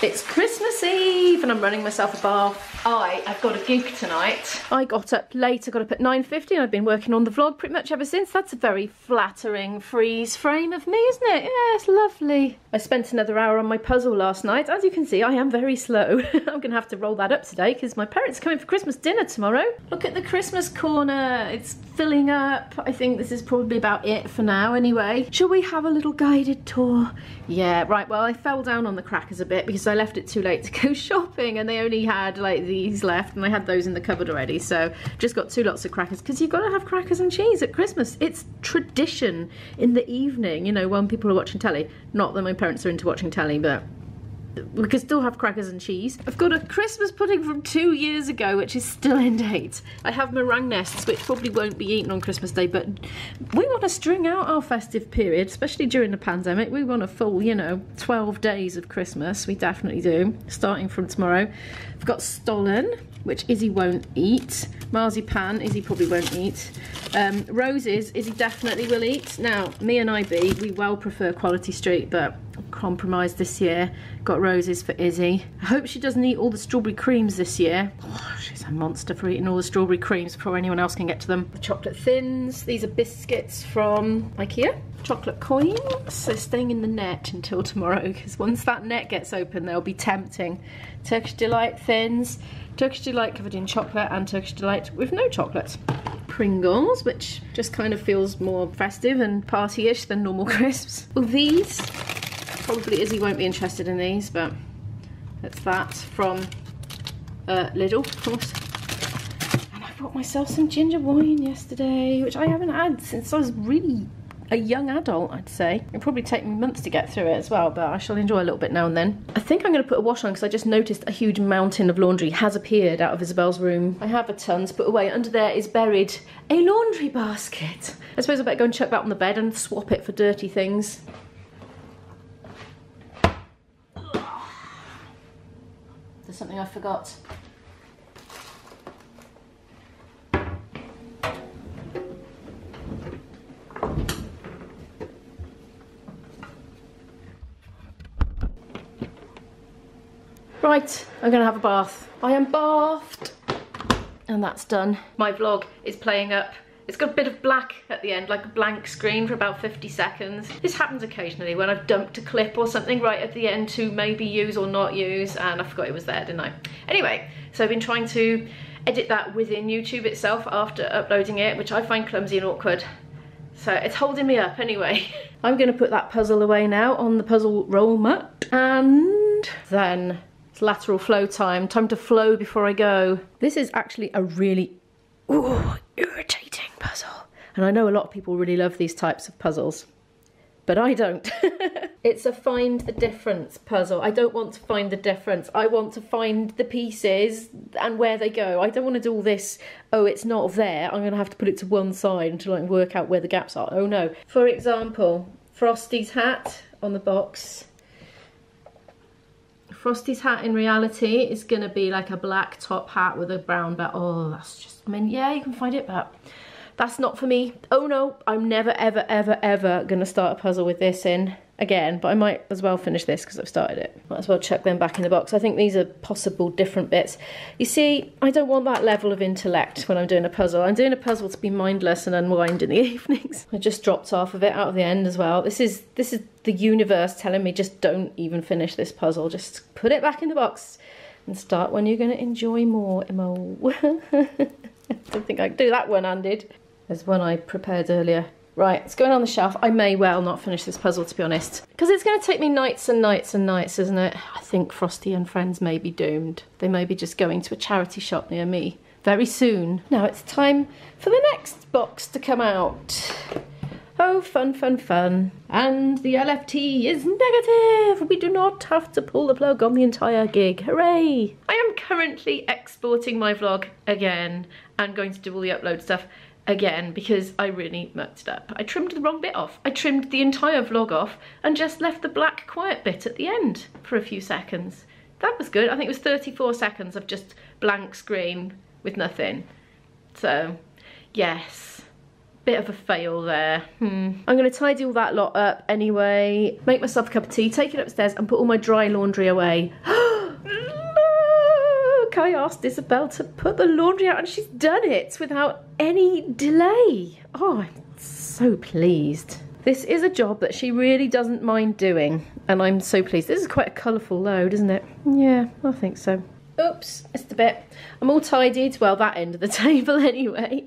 It's Christmas Eve and I'm running myself a bath. I've got a gig tonight. I got up late, I got up at 9:50 and I've been working on the vlog pretty much ever since. That's a very flattering freeze frame of me, isn't it? Yeah, it's lovely. I spent another hour on my puzzle last night. As you can see, I am very slow. I'm gonna have to roll that up today because my parents are coming for Christmas dinner tomorrow. Look at the Christmas corner, it's filling up. I think this is probably about it for now anyway. Shall we have a little guided tour? Yeah, right, well I fell down on the crackers a bit because I left it too late to go shopping and they only had like these left and I had those in the cupboard already, so just got 2 lots of crackers because you've got to have crackers and cheese at Christmas. It's tradition in the evening, you know, when people are watching telly. Not that my parents are into watching telly, but we can still have crackers and cheese. I've got a Christmas pudding from 2 years ago, which is still in date. I have meringue nests, which probably won't be eaten on Christmas Day, but we want to string out our festive period, especially during the pandemic. We want a full, you know, 12 days of Christmas. We definitely do, starting from tomorrow. I've got stollen, which Izzy won't eat. Marzipan, Izzy probably won't eat. Roses, Izzy definitely will eat. Now, me and IB, we well prefer Quality Street, but compromised this year. Got roses for Izzy. I hope she doesn't eat all the strawberry creams this year. Oh, she's a monster for eating all the strawberry creams before anyone else can get to them. The chocolate thins. These are biscuits from IKEA. Chocolate coins. So staying in the net until tomorrow because once that net gets open, they'll be tempting. Turkish Delight thins. Turkish Delight covered in chocolate and Turkish Delight with no chocolate. Pringles, which just kind of feels more festive and party-ish than normal crisps. Well, these, probably Izzy won't be interested in these, but that's that from Lidl, of course. And I bought myself some ginger wine yesterday, which I haven't had since I was really a young adult, I'd say. It'll probably take me months to get through it as well, but I shall enjoy a little bit now and then. I think I'm going to put a wash on because I just noticed a huge mountain of laundry has appeared out of Isabel's room. I have a ton to put away. Under there is buried a laundry basket. I suppose I better go and chuck that on the bed and swap it for dirty things. There's something I forgot. Right, I'm gonna have a bath. I am bathed. And that's done. My vlog is playing up. It's got a bit of black at the end, like a blank screen for about 50 seconds. This happens occasionally when I've dumped a clip or something right at the end to maybe use or not use, and I forgot it was there, didn't I? Anyway, so I've been trying to edit that within YouTube itself after uploading it, which I find clumsy and awkward. So it's holding me up anyway. I'm gonna put that puzzle away now on the puzzle roll mat, and then it's lateral flow time. Time to flow before I go. This is actually a really irritating puzzle. And I know a lot of people really love these types of puzzles, but I don't. It's a find the difference puzzle. I don't want to find the difference. I want to find the pieces and where they go. I don't want to do all this, oh, it's not there, I'm going to have to put it to one side until I can work out where the gaps are. Oh no. For example, Frosty's hat on the box. Frosty's hat in reality is going to be like a black top hat with a brown back. Oh, that's just, I mean, yeah, you can find it, but that's not for me. Oh no, I'm never, ever, ever, ever going to start a puzzle with this in again, but I might as well finish this because I've started it. Might as well chuck them back in the box. I think these are possible different bits. You see, I don't want that level of intellect when I'm doing a puzzle. I'm doing a puzzle to be mindless and unwind in the evenings. I just dropped half of it out of the end as well. This is the universe telling me just don't even finish this puzzle. Just put it back in the box and start when you're going to enjoy more, Imo. I don't think I can do that one-handed. There's one I prepared earlier. Right, it's going on the shelf. I may well not finish this puzzle, to be honest, because it's going to take me nights and nights and nights, isn't it? I think Frosty and friends may be doomed. They may be just going to a charity shop near me very soon. Now it's time for the next box to come out. Oh, fun, fun, fun. And the LFT is negative. We do not have to pull the plug on the entire gig. Hooray! I am currently exporting my vlog again and going to do all the upload stuff again because I really mucked it up. I trimmed the wrong bit off. I trimmed the entire vlog off and just left the black quiet bit at the end for a few seconds. That was good. I think it was 34 seconds of just blank screen with nothing. So, yes. Bit of a fail there. I'm going to tidy all that lot up anyway, make myself a cup of tea, take it upstairs and put all my dry laundry away. Look, I asked Isabel to put the laundry out and she's done it without any delay. Oh, I'm so pleased. This is a job that she really doesn't mind doing and I'm so pleased. This is quite a colourful load, isn't it? Yeah, I think so. Oops, missed a bit. I'm all tidied, well, that end of the table anyway.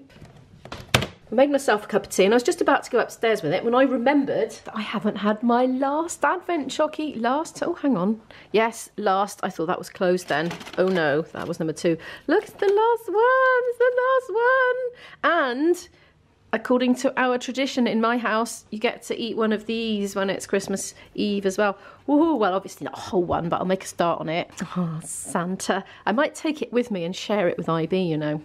I made myself a cup of tea and I was just about to go upstairs with it when I remembered that I haven't had my last Advent chocky. Oh, hang on. Yes, last. I thought that was closed then. Oh no, that was number 2. Look, it's the last one. It's the last one. And according to our tradition in my house, you get to eat one of these when it's Christmas Eve as well. Woohoo, well, obviously not a whole one, but I'll make a start on it. Oh, Santa. I might take it with me and share it with IB, you know.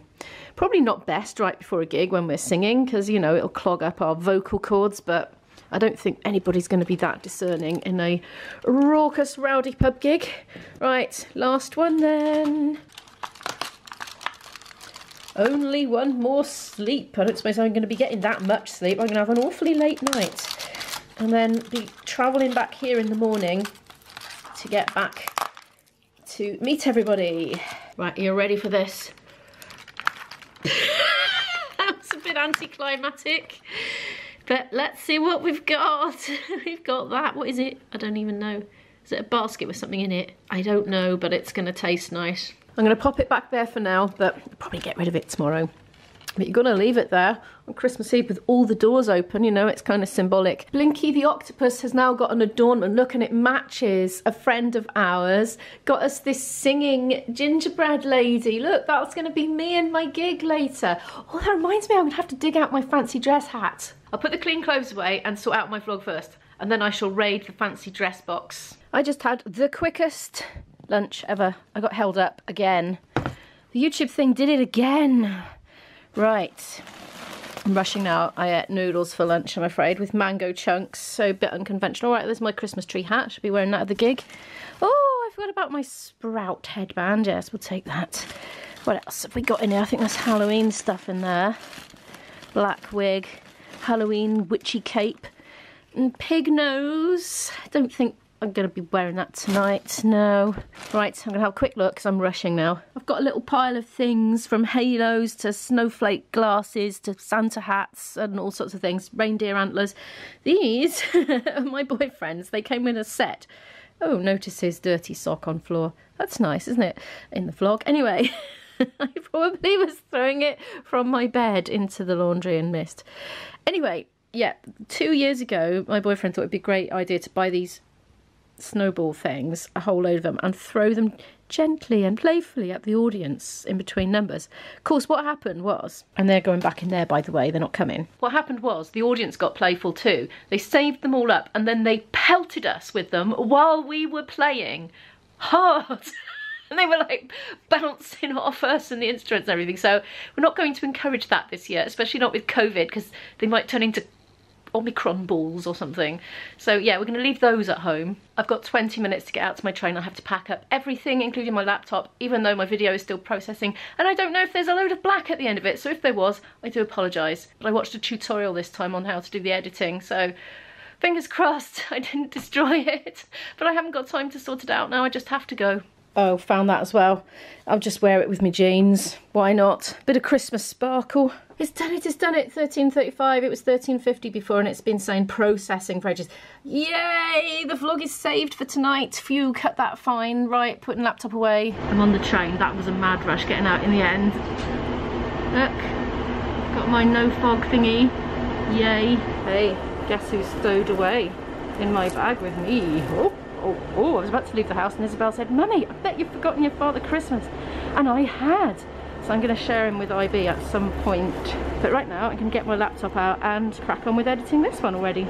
Probably not best right before a gig when we're singing, because, you know, it'll clog up our vocal cords, but I don't think anybody's going to be that discerning in a raucous, rowdy pub gig. Right, last one then. Only one more sleep. I don't suppose I'm going to be getting that much sleep. I'm going to have an awfully late night and then be travelling back here in the morning to get back to meet everybody. Right, are you ready for this? That was a bit anticlimactic, but let's see what we've got. We've got that. What is it? I don't even know. Is it a basket with something in it? I don't know, but it's going to taste nice. I'm going to pop it back there for now, but I'll probably get rid of it tomorrow. But you're going to leave it there on Christmas Eve with all the doors open, you know, it's kind of symbolic. Blinky the octopus has now got an adornment. Look, and it matches a friend of ours. Got us this singing gingerbread lady. Look, that's going to be me and my gig later. Oh, that reminds me, I'm going to have to dig out my fancy dress hat. I'll put the clean clothes away and sort out my vlog first, and then I shall raid the fancy dress box. I just had the quickest lunch ever. I got held up again. The YouTube thing did it again. Right, I'm rushing now. I ate noodles for lunch, I'm afraid, with mango chunks, so a bit unconventional. Right, there's my Christmas tree hat. Should be wearing that at the gig. Oh, I forgot about my sprout headband. Yes, we'll take that. What else have we got in here? I think there's Halloween stuff in there. Black wig, Halloween witchy cape, and pig nose. I don't think I'm going to be wearing that tonight, no. Right, I'm going to have a quick look because I'm rushing now. I've got a little pile of things from halos to snowflake glasses to Santa hats and all sorts of things, reindeer antlers. These are my boyfriend's. They came in a set. Oh, notice his dirty sock on floor. That's nice, isn't it? In the vlog. Anyway, I probably was throwing it from my bed into the laundry and missed. Anyway, yeah, 2 years ago, my boyfriend thought it'd be a great idea to buy these snowball things, a whole load of them, and throw them gently and playfully at the audience in between numbers. Of course, what happened was, and they're going back in there, by the way, they're not coming. What happened was the audience got playful too. They saved them all up and then they pelted us with them while we were playing hard. And they were like bouncing off us and the instruments and everything. So we're not going to encourage that this year, especially not with COVID, because they might turn into Omicron balls or something. So yeah, we're going to leave those at home. I've got 20 minutes to get out to my train. I have to pack up everything, including my laptop, even though my video is still processing, and I don't know if there's a load of black at the end of it, so if there was, I do apologise. But I watched a tutorial this time on how to do the editing, so fingers crossed I didn't destroy it. But I haven't got time to sort it out now, I just have to go. Oh, found that as well. I'll just wear it with my jeans. Why not? Bit of Christmas sparkle. It's done it, it's done it. 13:35. It was 13:50 before and it's been saying processing for ages. Yay! The vlog is saved for tonight. Phew, cut that fine. Right, putting laptop away. I'm on the train. That was a mad rush getting out in the end. Look, got my no fog thingy. Yay. Hey, guess who's stowed away in my bag with me? Oh, I was about to leave the house and Isabel said, "Mummy, I bet you've forgotten your Father Christmas." And I had. So I'm going to share him with IB at some point. But right now I can get my laptop out and crack on with editing this one already.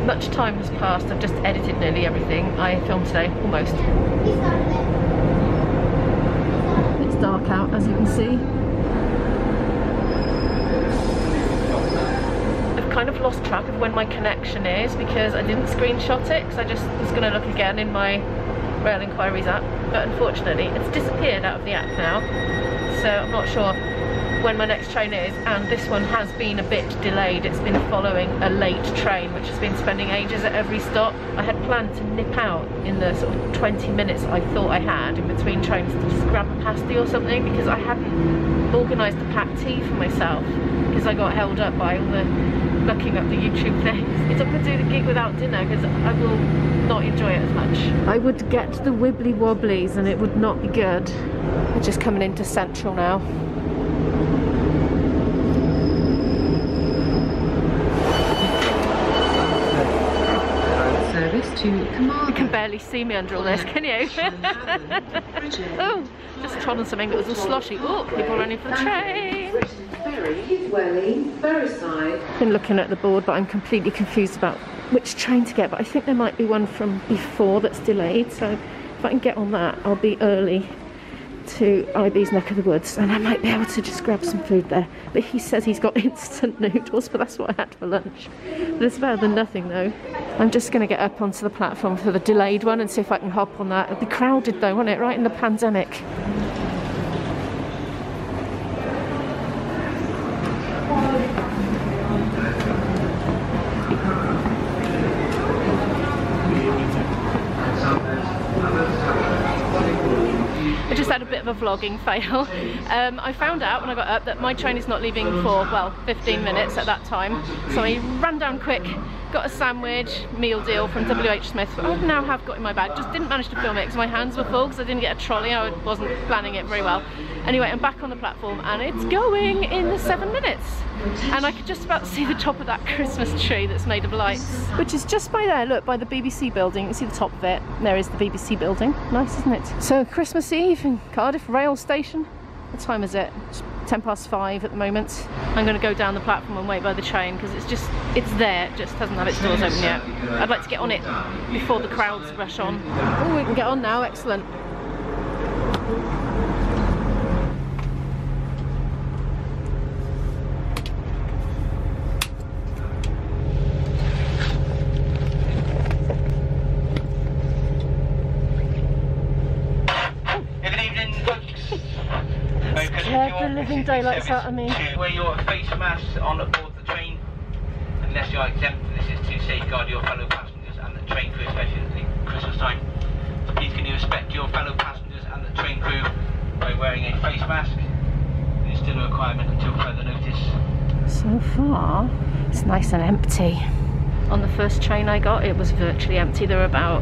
Much time has passed. I've just edited nearly everything I filmed today, almost. It's dark out, as you can see. Kind of lost track of when my connection is because I didn't screenshot it because I just was going to look again in my rail inquiries app, but unfortunately it's disappeared out of the app now, so I'm not sure when my next train is, and this one has been a bit delayed. It's been following a late train which has been spending ages at every stop. I had planned to nip out in the sort of 20 minutes I thought I had in between trains to just grab a pasty or something, because I hadn't organised a packed tea for myself because I got held up by all the looking up the YouTube things. It's I'm going to do the gig without dinner because I will not enjoy it as much. I would get the wibbly wobblies and it would not be good. We're just coming into Central now. To you can barely see me under all this, can you? Oh, just trod on something that was all sloshy. Oh, people running for the train. Been looking at the board, but I'm completely confused about which train to get, but I think there might be one from before that's delayed, so if I can get on that I'll be early to IB's neck of the woods and I might be able to just grab some food there. But he says he's got instant noodles, but that's what I had for lunch. But it's better than nothing though. I'm just going to get up onto the platform for the delayed one and see if I can hop on that. It'll be crowded though, won't it? Right in the pandemic. I just had a bit of a vlogging fail. I found out when I got up that my train is not leaving for, well, 15 minutes at that time. So I ran down quick, got a sandwich, meal deal from WH Smith, but I now have got in my bag. Just didn't manage to film it because my hands were full because I didn't get a trolley. I wasn't planning it very well. Anyway, I'm back on the platform and it's going in 7 minutes. And I could just about see the top of that Christmas tree that's made of lights. Which is just by there, look, by the BBC building. You can see the top of it. There is the BBC building. Nice, isn't it? So Christmas Eve in Cardiff rail station. What time is it? It's 5:10 at the moment. I'm going to go down the platform and wait by the train because it's there, it just doesn't have its doors open yet. I'd like to get on it before the crowds rush on. Oh, we can get on now, excellent. Scared the living daylights out of me. Wear your face masks on board the train unless you are exempt. This is to safeguard your fellow passengers and the train crew, especially at the Christmas time. So please can you respect your fellow passengers and the train crew by wearing a face mask. It is still a requirement until further notice. So far, it's nice and empty. On the first train I got, it was virtually empty. There were about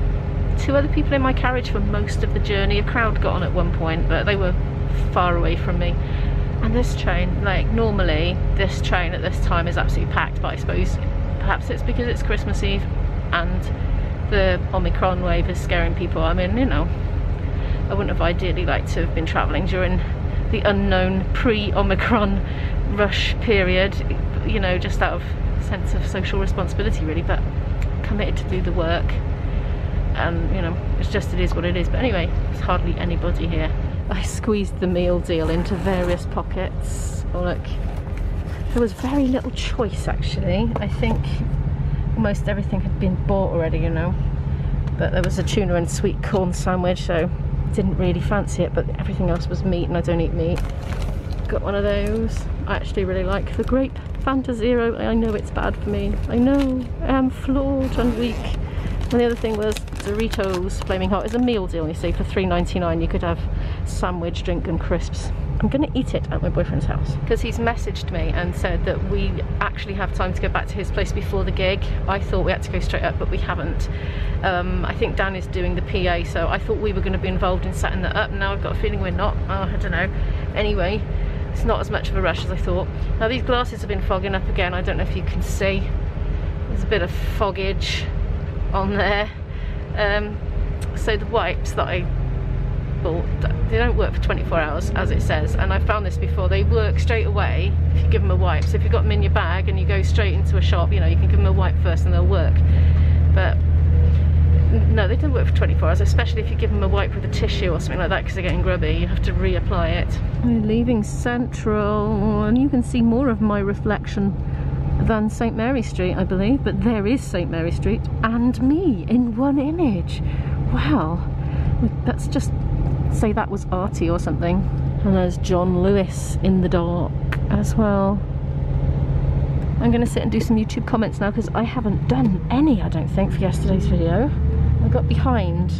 2 other people in my carriage for most of the journey. A crowd got on at one point, but they were far away from me. And this train, like normally this train at this time is absolutely packed, but I suppose perhaps it's because it's Christmas Eve and the Omicron wave is scaring people. I mean, you know, I wouldn't have ideally liked to have been travelling during the unknown pre-Omicron rush period, you know, just out of sense of social responsibility really, but committed to do the work, and you know, it's just, it is what it is. But anyway, there's hardly anybody here. I squeezed the meal deal into various pockets. Oh look, there was very little choice actually. I think almost everything had been bought already, you know, but there was a tuna and sweet corn sandwich, so didn't really fancy it, but everything else was meat and I don't eat meat. Got one of those. I actually really like the grape Fanta Zero. I know it's bad for me, I know, I am flawed and weak. And the other thing was Doritos Flaming Hot. Is a meal deal, you see, for $3.99 you could have sandwich, drink and crisps. I'm going to eat it at my boyfriend's house because he's messaged me and said that we actually have time to go back to his place before the gig. I thought we had to go straight up, but we haven't. I think Dan is doing the PA, so I thought we were going to be involved in setting that up. Now I've got a feeling we're not. Oh, I don't know. Anyway, it's not as much of a rush as I thought. Now these glasses have been fogging up again. I don't know if you can see. There's a bit of foggage on there. So the wipes that I bought, they don't work for 24 hours as it says, and I've found this before. They work straight away if you give them a wipe. So if you've got them in your bag and you go straight into a shop, you know, you can give them a wipe first and they'll work. But no, they don't work for 24 hours, especially if you give them a wipe with a tissue or something like that, because they're getting grubby. You have to reapply it. We're leaving Central and you can see more of my reflection than St Mary Street, I believe, but there is St Mary Street and me in one image. Wow, Let's just say that was arty or something. And there's John Lewis in the dark as well. I'm going to sit and do some YouTube comments now because I haven't done any, I don't think, for yesterday's video. I got behind.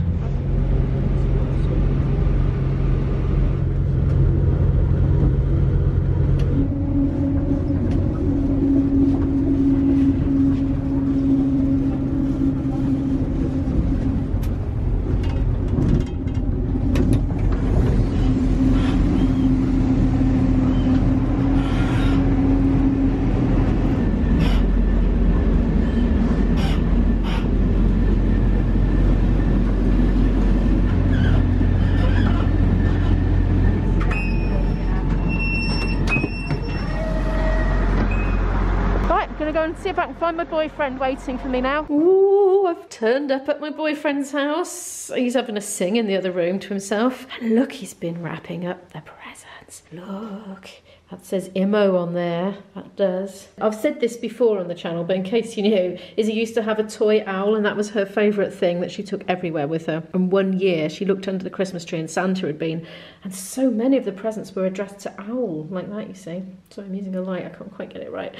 Go and see if I can find my boyfriend waiting for me now. Ooh, I've turned up at my boyfriend's house. He's having a sing in the other room to himself. And look, he's been wrapping up the presents. Look, that says Imo on there. That does. I've said this before on the channel, but in case you knew, Izzy used to have a toy owl, and that was her favourite thing that she took everywhere with her. And one year she looked under the Christmas tree and Santa had been, and so many of the presents were addressed to owl, like that, you see. So I'm using a light, I can't quite get it right.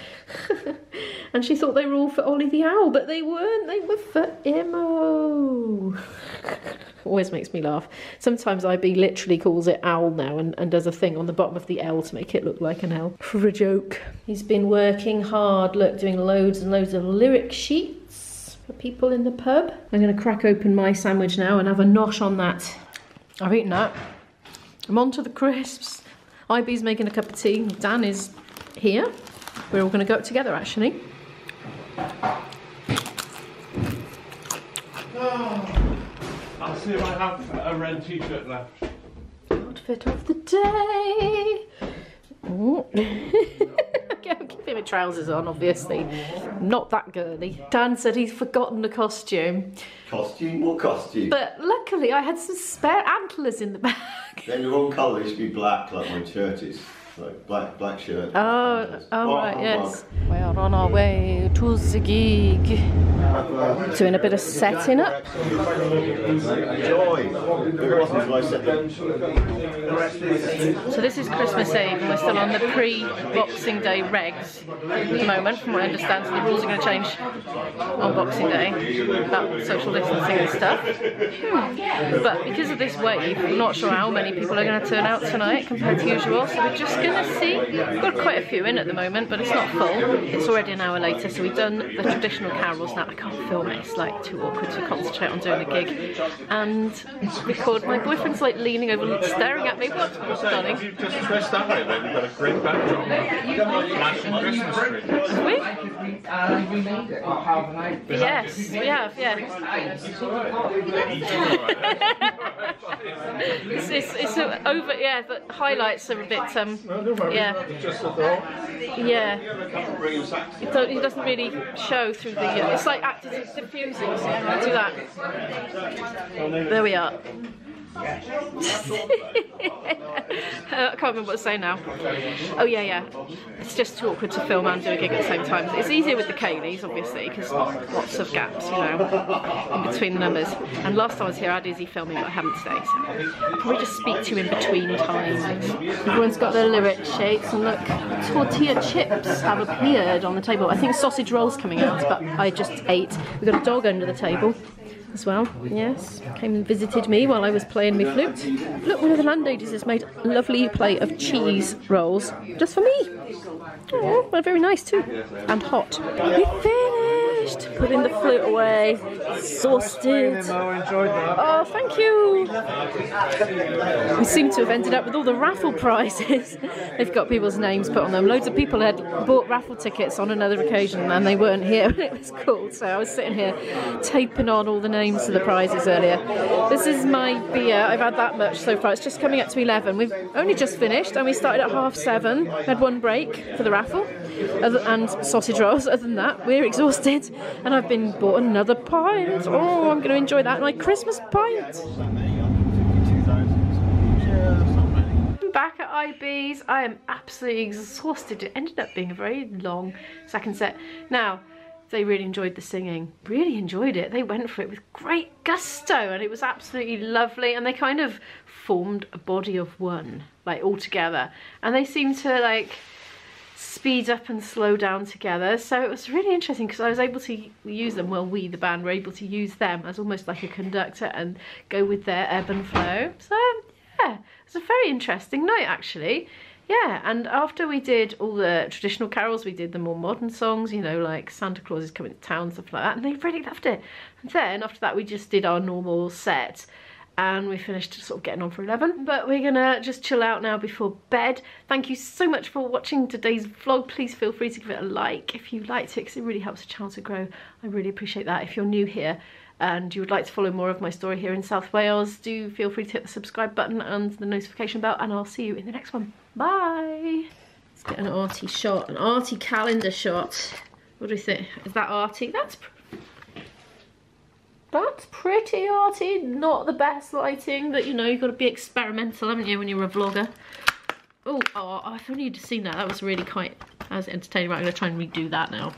And she thought they were all for Ollie the owl, but they weren't, they were for Imo. Always makes me laugh. Sometimes IB literally calls it owl now and does a thing on the bottom of the L to make it look like an L, for a joke. He's been working hard, look, doing loads and loads of lyric sheets for people in the pub. I'm going to crack open my sandwich now and have a nosh on that. I've eaten that. I'm on to the crisps. IB's making a cup of tea. Dan is here. We're all going to go up together, actually. I'll see if I have a red t-shirt left. Outfit of the day. Oh. I'm keeping my trousers on, obviously. Not that girly. Dan said he's forgotten the costume. Costume? What costume? But luckily I had some spare antlers in the bag. Then the wrong colour, it should be black like my shirt is. Like black shirt. Oh right, yes. We are on our way to the gig. Doing a bit of setting up. So this is Christmas Eve and we're still on the pre-Boxing Day regs at the moment, from what I understand. So the rules are going to change on Boxing Day about social distancing and stuff. But because of this wave, I'm not sure how many people are going to turn out tonight compared to usual. So we're just going to see. We've got quite a few in at the moment, but it's not full. It's already an hour later, so we've done the traditional carols now. I can't film it, it's like too awkward to concentrate on doing the gig and record. My boyfriend's like leaning over, staring at me. What, darling? You've just pressed that way, then you've got a great backdrop. Flashing Christmas tree. Have we? Yes, we have, yeah. It's over, yeah, the highlights are a bit, yeah. Yeah. He doesn't really show through the, it's like active diffusing, so I'll do that. There we are. I can't remember what to say now. Oh yeah. It's just too awkward to film and do a gig at the same time. It's easier with the Kayleys, obviously, because lots of gaps, you know, in between the numbers. And last time I was here, I had Izzy filming, but I haven't today, so I'll probably just speak to you in between times. Everyone's got their lyric sheets, and look, tortilla chips have appeared on the table. I think sausage rolls coming out, but I just ate. We've got a dog under the table as well, yes, came and visited me while I was playing my flute. Look, one of the landladies has made a lovely plate of cheese rolls just for me. Oh, they're very nice too, and hot. We finished! Putting the flute away, exhausted. Oh, thank you! We seem to have ended up with all the raffle prizes. They've got people's names put on them. Loads of people had bought raffle tickets on another occasion and they weren't here. It was cool, so I was sitting here taping on all the names to the prizes earlier. This is my beer. I've had that much so far. It's just coming up to 11. We've only just finished and we started at 7:30. We had one break for the raffle and sausage rolls. Other than that, we're exhausted and I've been bought another pint. Oh, I'm going to enjoy that. My Christmas pint. I'm back at IB's. I am absolutely exhausted. It ended up being a very long second set. Now, They really enjoyed the singing, really enjoyed it. They went for it with great gusto, and it was absolutely lovely, and they kind of formed a body of one, like all together, and they seemed to like speed up and slow down together. So it was really interesting because I was able to use them, well, we, the band, were able to use them as almost like a conductor and go with their ebb and flow. So yeah, it was a very interesting night actually. Yeah, and after we did all the traditional carols, we did the more modern songs, you know, like Santa Claus is Coming to Town, stuff like that, and they really loved it. And then after that we just did our normal set, and we finished sort of getting on for 11. But we're gonna just chill out now before bed. Thank you so much for watching today's vlog. Please feel free to give it a like if you liked it, because it really helps the channel to grow. I really appreciate that. If you're new here and you would like to follow more of my story here in South Wales, do feel free to hit the subscribe button and the notification bell, and I'll see you in the next one. Bye. Let's get an arty shot, an arty calendar shot. What do you think? Is that arty? That's pretty arty. Not the best lighting, but you know, you've got to be experimental, haven't you, when you're a vlogger. Oh, if only you'd seen that. That was really quite, that was entertaining. Right, I'm going to try and redo that now.